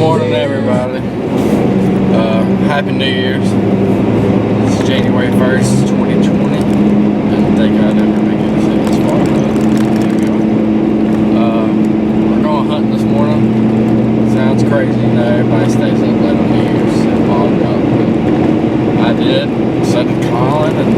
morning, everybody. Happy New Year's. It's January 1st, 2020. Didn't think I'd ever make it this far, but here we are. We're going hunting this morning. Sounds crazy, you know, everybody stays up late on New Year's and logged up, but I did. So did Collin, and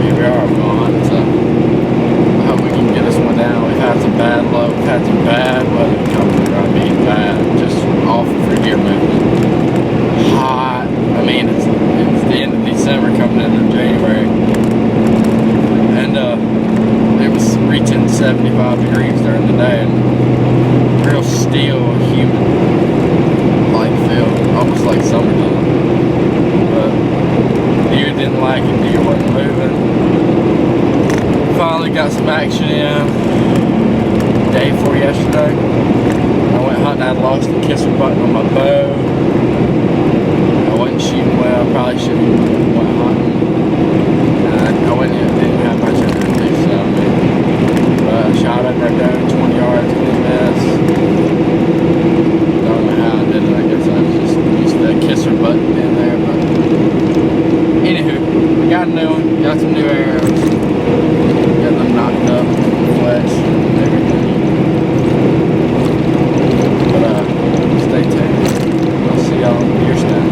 here we are. We're going hunting, so I hope we can get this one down. We've had some bad luck, we've had some bad weather coming through. I mean, bad, just awful for deer movement. Hot. I mean, it's the end of December coming into January, and it was reaching 75 degrees during the day, and real still, humid, light feel, almost like summertime. But deer didn't like it. Deer wasn't moving. Finally got some action in. Day before yesterday, I went hunting. I lost the kisser button on my bow. I wasn't shooting well. Probably should have went hunting. I didn't have much of it to do, so I shot up right there, 20 yards, clean miss. Don't know how I did it. I guess I was just used to that kisser button in there. But anywho, we got a new one. Got some new arrows. Got them knocked up, flesh, and everything. But stay tuned. We'll see y'all deer stand.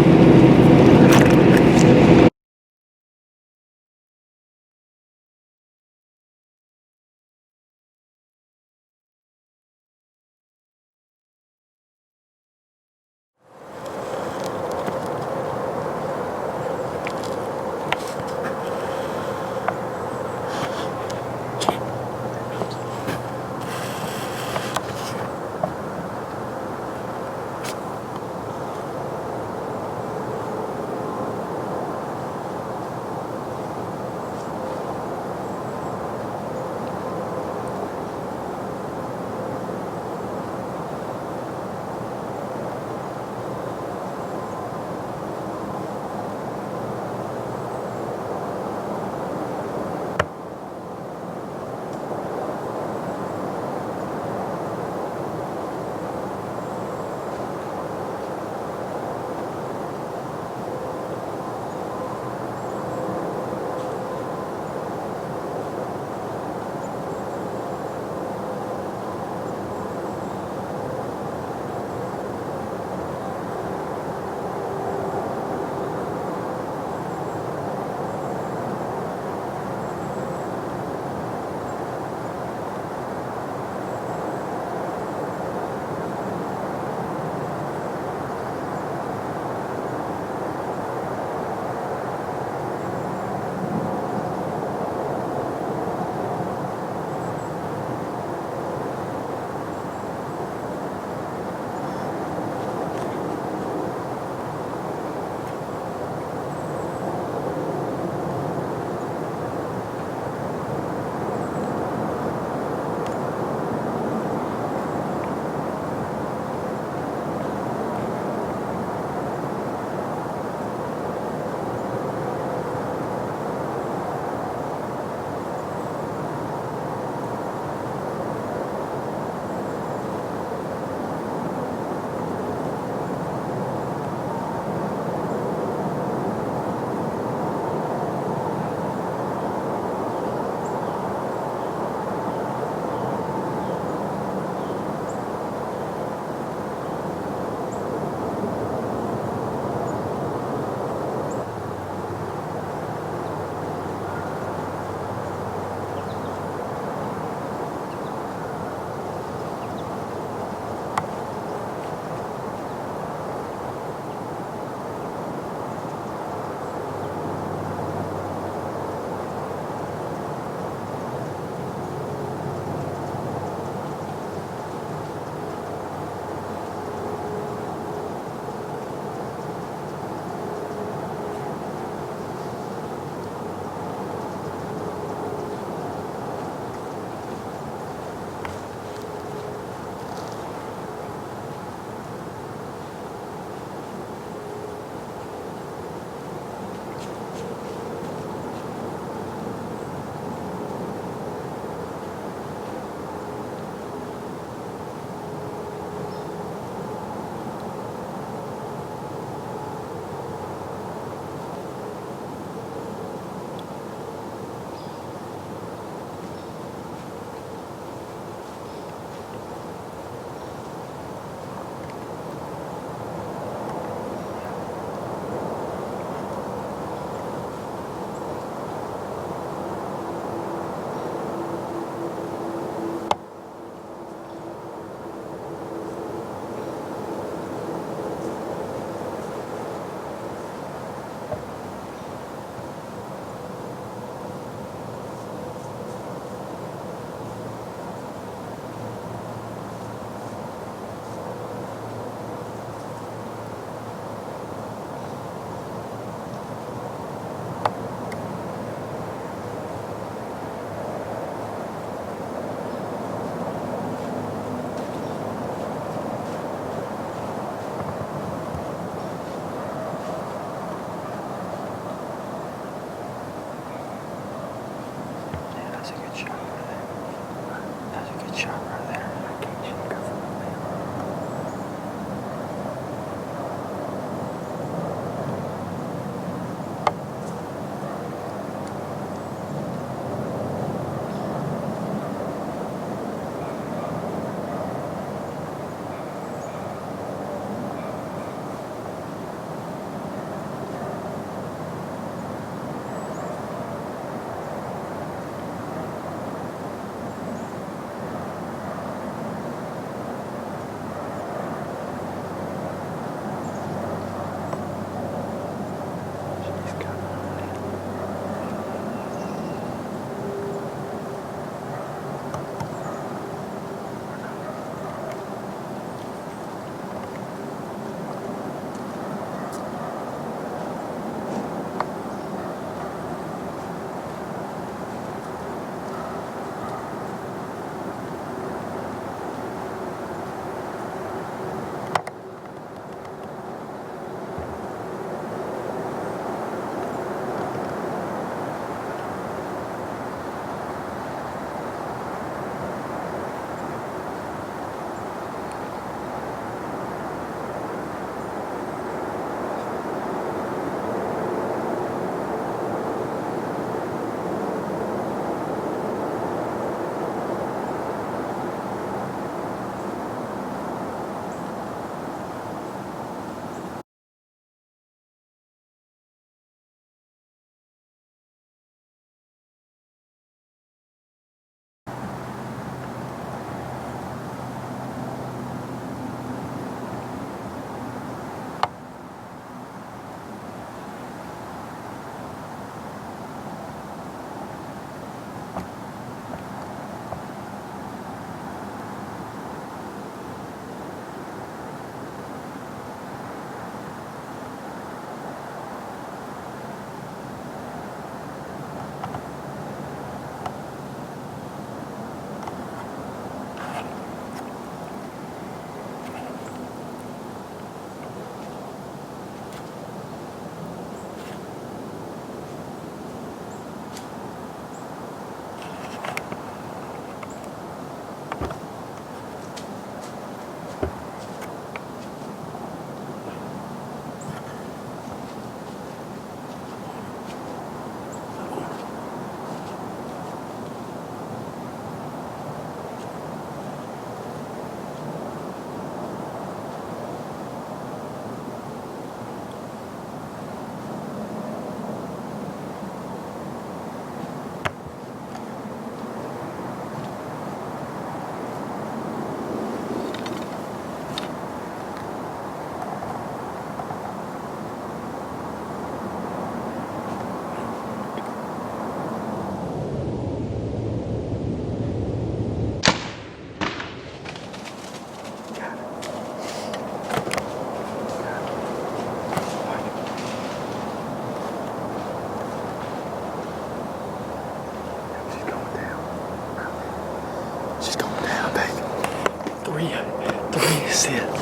3 sets.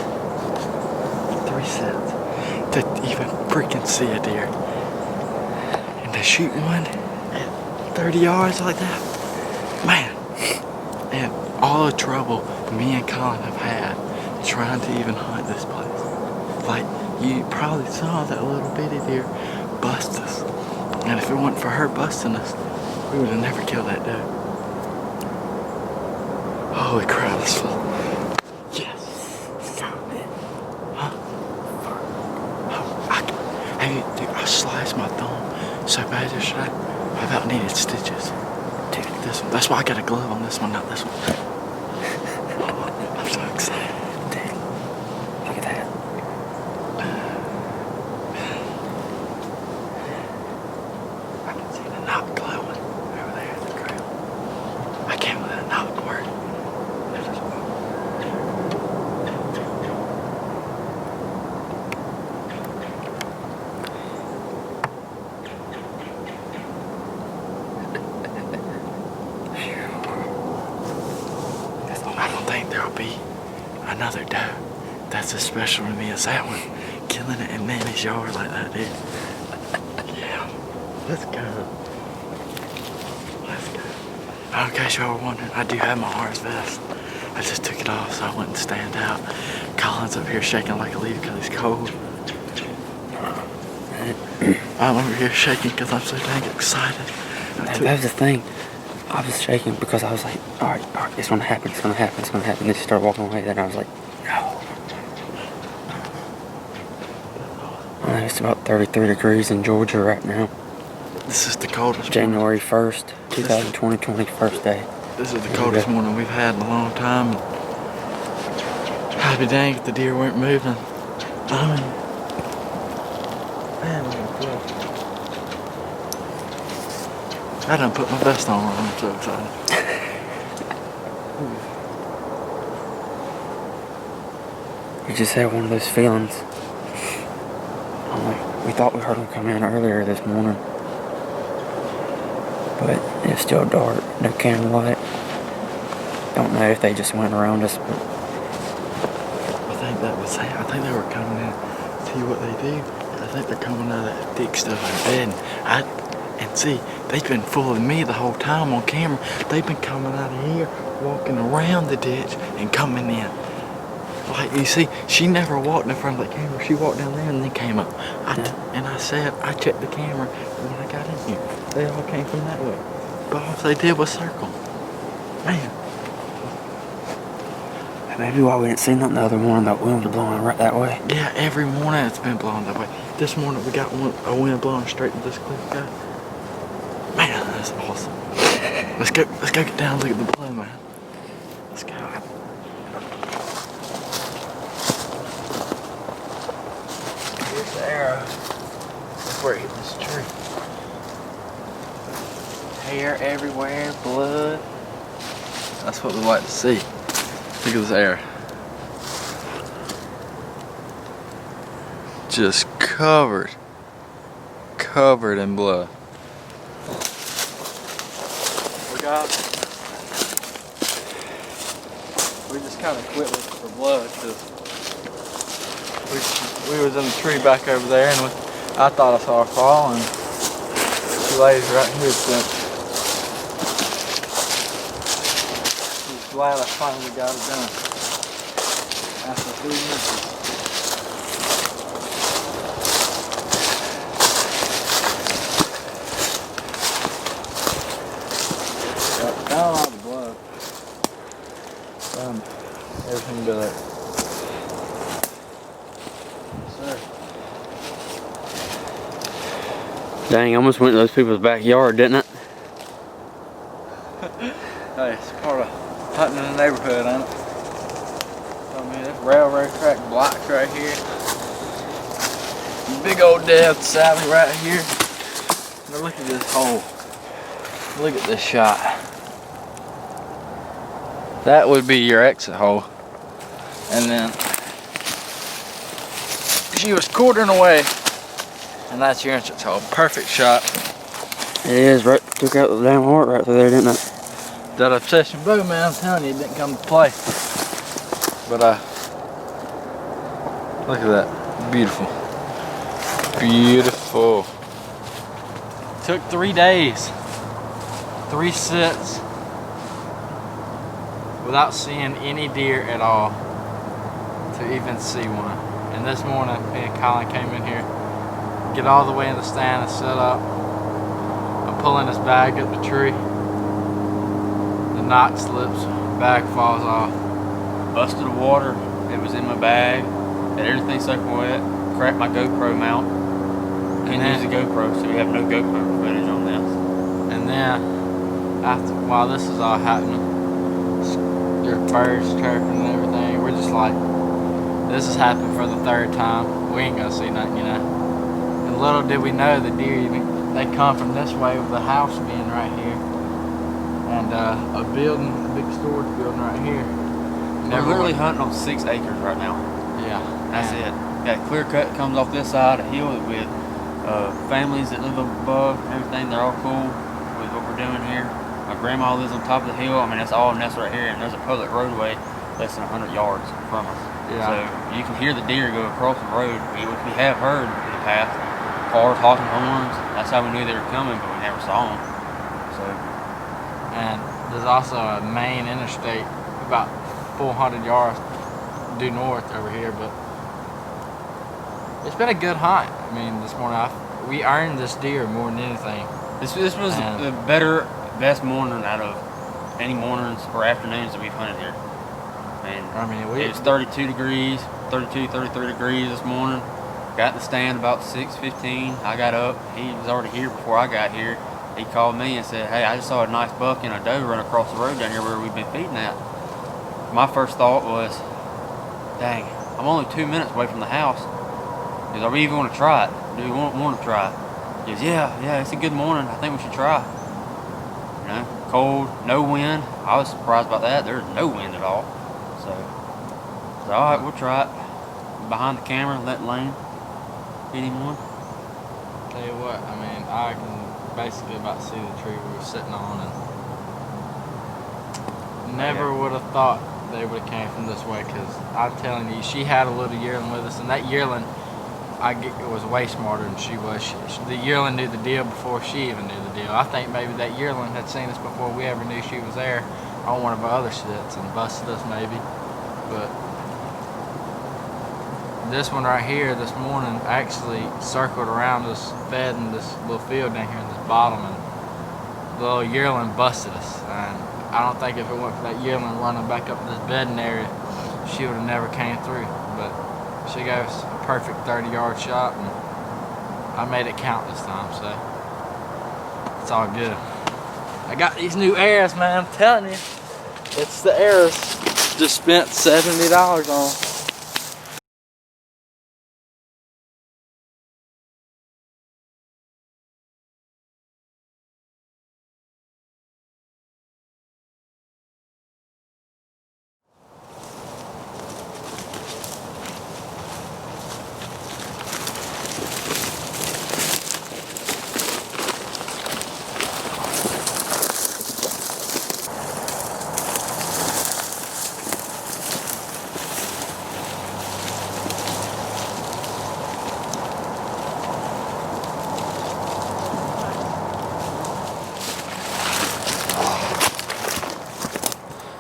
3 sets. To even freaking see a deer. And to shoot one at 30 yards like that. Man. And all the trouble me and Collin have had trying to even hunt this place. Like, you probably saw that little bitty deer bust us. And if it wasn't for her busting us, we would have never killed that dude. Holy crap, this was... Yes! Huh? Hey, dude, I sliced my thumb so bad yesterday, I about needed stitches. Dude, this one, that's why I got a glove on this one, not this one. Oh, I'm so excited. Dude, look at that. I can see the knob glowing over there at the ground. I can't believe that knob worked. I don't think there'll be another doe that's as special to me as that one. Killing it in Manny's yard like that, dude. Yeah. Let's go. Let's go. In case y'all were wondering, I do have my harness vest. I just took it off so I wouldn't stand out. Collin's up here shaking like a leaf because he's cold. I'm over here shaking because I'm so dang excited. That was the thing. I was shaking because I was like, all right, it's gonna happen, it's gonna happen, it's gonna happen. Then she started walking away, then I was like, no. It's about 33 degrees in Georgia right now. This is the coldest January 1st, 2020, 21st day. This is the coldest morning we've had in a long time. I'd be dang if the deer weren't moving. Man, look at this. I done put my vest on, I'm so excited. We just had one of those feelings. We thought we heard them come in earlier this morning. But it's still dark, no candlelight. Don't know if they just went around us, but I think that was it. I think they were coming in to see what they do. I think they're coming out of that thick stuff in bed. And see, they've been fooling me the whole time on camera. They've been coming out of here, walking around the ditch, and coming in. Like, you see, she never walked in front of the camera. She walked down there and then came up. And I said, I checked the camera when I got in here. They all came from that way. But all they did was circle. Man. maybe why we didn't see nothing the other morning, that wind was blowing right that way. Yeah, every morning it's been blowing that way. This morning we got a wind blowing straight to this cliff, guy. Man, that's awesome. Let's go get down and look at the blue, man. Let's go. Here's the arrow. That's where it hit this tree. Hair everywhere, blood. That's what we like to see. Look at this arrow. Just covered in blood. We just kind of quit looking for blood because we was in the tree back over there, and I thought I saw her fall, and she lays right here. So I'm glad I finally got it done after 3 minutes. Got a lot of blood. Everything but that. Sir. Dang, almost went to those people's backyard, didn't it? Hey, it's part of hunting in the neighborhood, ain't it? I mean, this railroad track blocks right here. Big old Death Sally right here. Now look at this hole. Look at this shot. That would be your exit hole. And then she was quartering away, and that's your entrance hole. Perfect shot. It is, right, took out the damn heart right through there, didn't it? That obsession bow, man, I'm telling you, it didn't come to play. But Look at that. Beautiful. Beautiful. Took 3 days. 3 sits. Without seeing any deer at all. To even see one. And this morning, me and Collin came in here. Get all the way in the stand and set up. I'm pulling this bag up the tree. The knot slips. Bag falls off. Busted the water. It was in my bag. Had everything soaking wet. Cracked my GoPro mount. Couldn't use the GoPro, so we have no GoPro footage on this. And then, while this is all happening, your birds chirping and everything, we're just like, this has happened for the 3rd time. We ain't gonna see nothing, you know. And little did we know the deer, they come from this way with the house being right here. And a building, a big storage building right here. We're literally hunting on 6 acres right now. Yeah. That's it. Got a clear cut that comes off this side, a hill with families that live above, everything. They're all cool with what we're doing here. My grandma lives on top of the hill. I mean, that's all nests right here, and there's a public roadway less than 100 yards from us. Yeah. So you can hear the deer go across the road, which we have heard in the past. Cars honking horns. That's how we knew they were coming, but we never saw them. So, and there's also a main interstate about 400 yards due north over here, but it's been a good hunt. I mean, this morning we earned this deer more than anything. This was the best morning out of any mornings or afternoons that we've hunted here. I mean, it was 32 degrees, 33 degrees this morning. Got in the stand about 6:15. I got up. He was already here before I got here. He called me and said, "Hey, I just saw a nice buck and a doe run across the road down here where we've been feeding at." My first thought was, dang, I'm only 2 minutes away from the house. He goes, "Are we even going to try it? Do we want to try it?" He goes, yeah, it's a good morning. I think we should try. You know, cold, no wind. I was surprised about that. There's no wind at all. So all right, we'll try it. Behind the camera, let Lane hit him one. Tell you what, I mean, I can basically about see the tree we were sitting on, and never would have thought they would have came from this way, because I'm telling you, she had a little yearling with us, and that yearling, was way smarter than she was. The yearling knew the deal before she even knew the deal. I think maybe that yearling had seen us before we ever knew she was there on one of our other sits and busted us maybe. But this one right here this morning actually circled around us, fed in this little field down here in this bottom, and the little yearling busted us. And I don't think if it weren't for that yearling running back up this bedding area, she would have never came through. But she gave us a perfect 30-yard shot, and I made it count this time, so it's all good. I got these new arrows, man, I'm telling you. It's the arrows. Just spent $70 on.